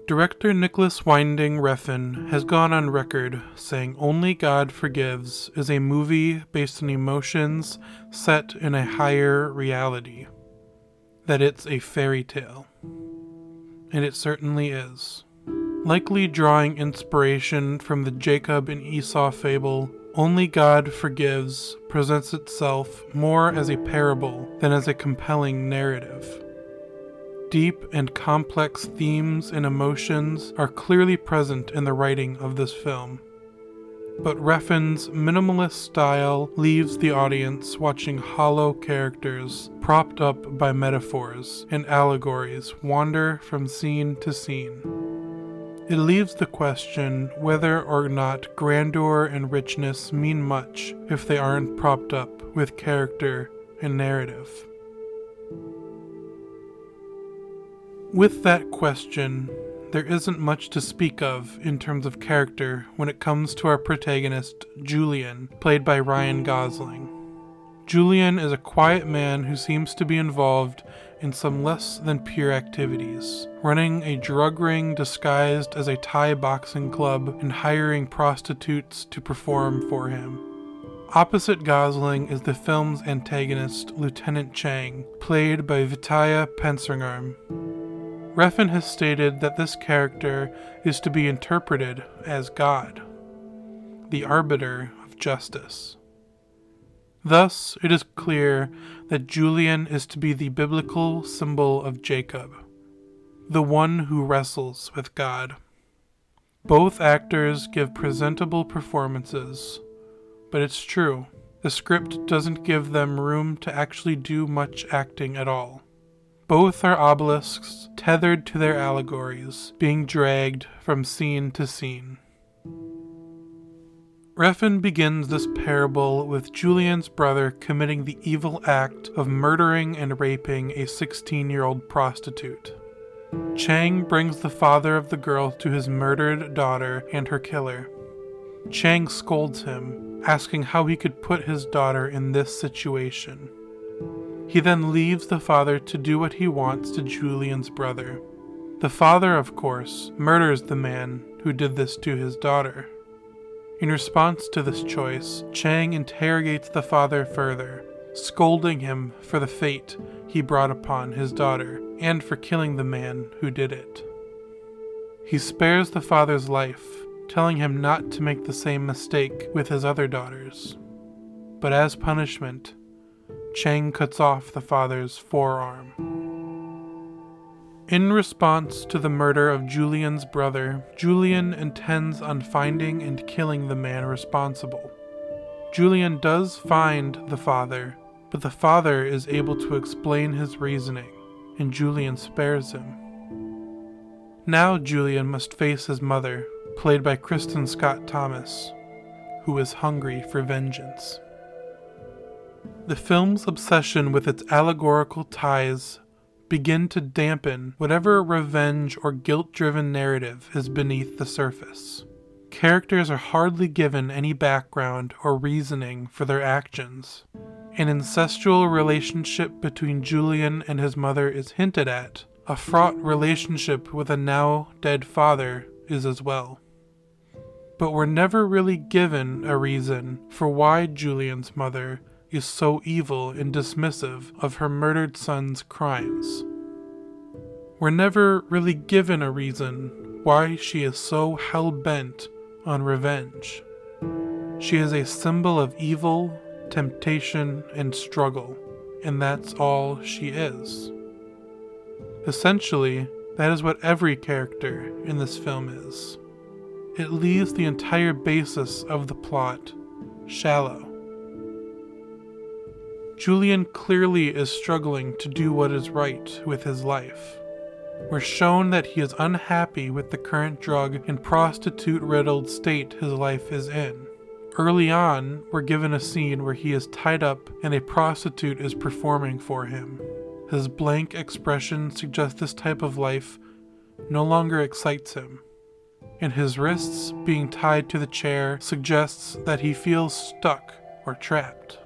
Director Nicholas Winding Refn has gone on record saying Only God Forgives is a movie based on emotions set in a higher reality. That it's a fairy tale. And it certainly is. Likely drawing inspiration from the Jacob and Esau fable, Only God Forgives presents itself more as a parable than as a compelling narrative. Deep and complex themes and emotions are clearly present in the writing of this film. But Refn's minimalist style leaves the audience watching hollow characters propped up by metaphors and allegories wander from scene to scene. It leaves the question whether or not grandeur and richness mean much if they aren't propped up with character and narrative. With that question, there isn't much to speak of in terms of character when it comes to our protagonist, Julian, played by Ryan Gosling. Julian is a quiet man who seems to be involved in some less than pure activities, running a drug ring disguised as a Thai boxing club and hiring prostitutes to perform for him. Opposite Gosling is the film's antagonist, Lieutenant Chang, played by Vitaya Pencernarm. Refn has stated that this character is to be interpreted as God, the arbiter of justice. Thus, it is clear that Julian is to be the biblical symbol of Jacob, the one who wrestles with God. Both actors give presentable performances, but it's true, the script doesn't give them room to actually do much acting at all. Both are obelisks tethered to their allegories, being dragged from scene to scene. Refn begins this parable with Julian's brother committing the evil act of murdering and raping a 16-year-old prostitute. Chang brings the father of the girl to his murdered daughter and her killer. Chang scolds him, asking how he could put his daughter in this situation. He then leaves the father to do what he wants to Julian's brother. The father, of course, murders the man who did this to his daughter. In response to this choice, Chang interrogates the father further, scolding him for the fate he brought upon his daughter and for killing the man who did it. He spares the father's life, telling him not to make the same mistake with his other daughters. But as punishment, Chang cuts off the father's forearm. In response to the murder of Julian's brother, Julian intends on finding and killing the man responsible. Julian does find the father, but the father is able to explain his reasoning, and Julian spares him. Now Julian must face his mother, played by Kristen Scott Thomas, who is hungry for vengeance. The film's obsession with its allegorical ties begin to dampen whatever revenge or guilt-driven narrative is beneath the surface. Characters are hardly given any background or reasoning for their actions. An incestual relationship between Julian and his mother is hinted at. A fraught relationship with a now dead father is as well. But we're never really given a reason for why Julian's mother is so evil and dismissive of her murdered son's crimes. We're never really given a reason why she is so hell-bent on revenge. She is a symbol of evil, temptation, and struggle, and that's all she is. Essentially, that is what every character in this film is. It leaves the entire basis of the plot shallow. Julian clearly is struggling to do what is right with his life. We're shown that he is unhappy with the current drug and prostitute-riddled state his life is in. Early on, we're given a scene where he is tied up and a prostitute is performing for him. His blank expression suggests this type of life no longer excites him, and his wrists being tied to the chair suggests that he feels stuck or trapped.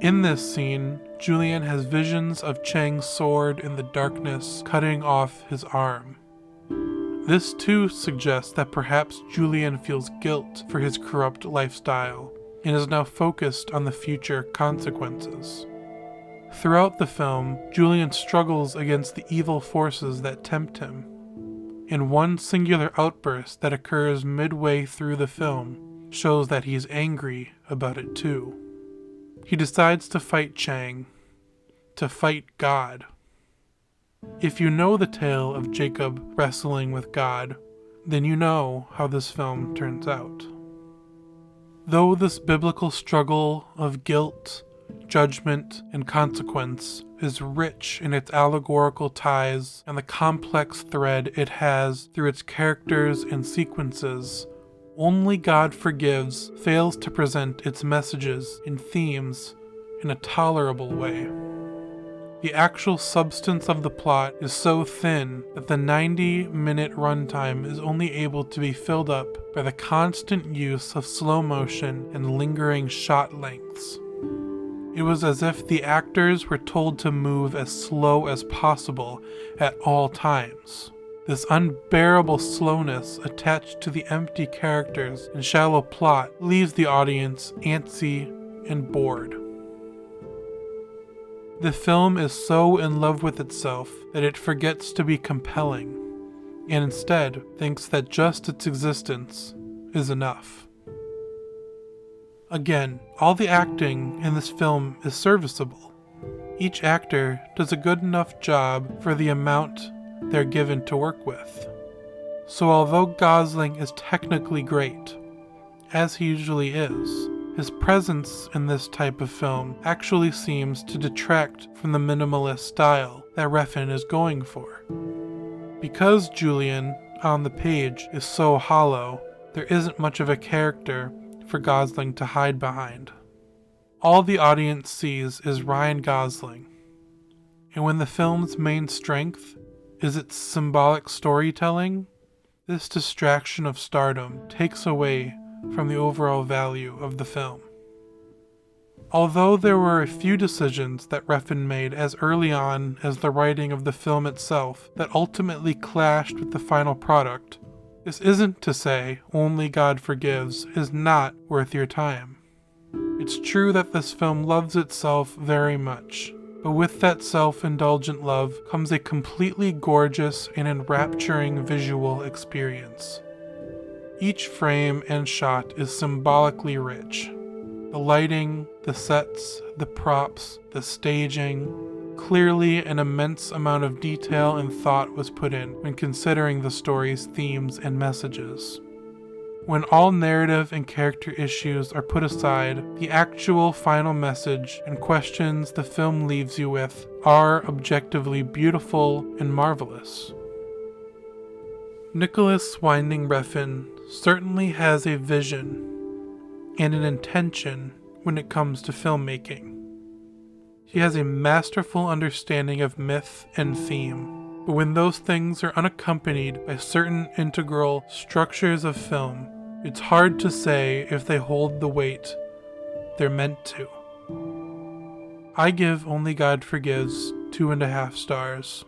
In this scene, Julian has visions of Chang's sword in the darkness cutting off his arm. This too suggests that perhaps Julian feels guilt for his corrupt lifestyle and is now focused on the future consequences. Throughout the film, Julian struggles against the evil forces that tempt him. In one singular outburst that occurs midway through the film shows that he's angry about it too. He decides to fight Chang, to fight God. If you know the tale of Jacob wrestling with God, then you know how this film turns out. Though this biblical struggle of guilt, judgment, and consequence is rich in its allegorical ties and the complex thread it has through its characters and sequences, Only God Forgives fails to present its messages and themes in a tolerable way. The actual substance of the plot is so thin that the 90-minute runtime is only able to be filled up by the constant use of slow motion and lingering shot lengths. It was as if the actors were told to move as slow as possible at all times. This unbearable slowness attached to the empty characters and shallow plot leaves the audience antsy and bored. The film is so in love with itself that it forgets to be compelling, and instead thinks that just its existence is enough. Again, all the acting in this film is serviceable. Each actor does a good enough job for the amount they're given to work with. So although Gosling is technically great, as he usually is, his presence in this type of film actually seems to detract from the minimalist style that Refn is going for. Because Julian, on the page, is so hollow, there isn't much of a character for Gosling to hide behind. All the audience sees is Ryan Gosling, and when the film's main strength is its symbolic storytelling, this distraction of stardom takes away from the overall value of the film. Although there were a few decisions that Refn made as early on as the writing of the film itself that ultimately clashed with the final product, this isn't to say Only God Forgives is not worth your time. It's true that this film loves itself very much, but with that self-indulgent love comes a completely gorgeous and enrapturing visual experience. Each frame and shot is symbolically rich. The lighting, the sets, the props, the staging. Clearly an immense amount of detail and thought was put in when considering the story's themes and messages. When all narrative and character issues are put aside, the actual final message and questions the film leaves you with are objectively beautiful and marvelous. Nicholas Winding Refn certainly has a vision and an intention when it comes to filmmaking. He has a masterful understanding of myth and theme, but when those things are unaccompanied by certain integral structures of film, it's hard to say if they hold the weight they're meant to. I give Only God Forgives 2.5 stars.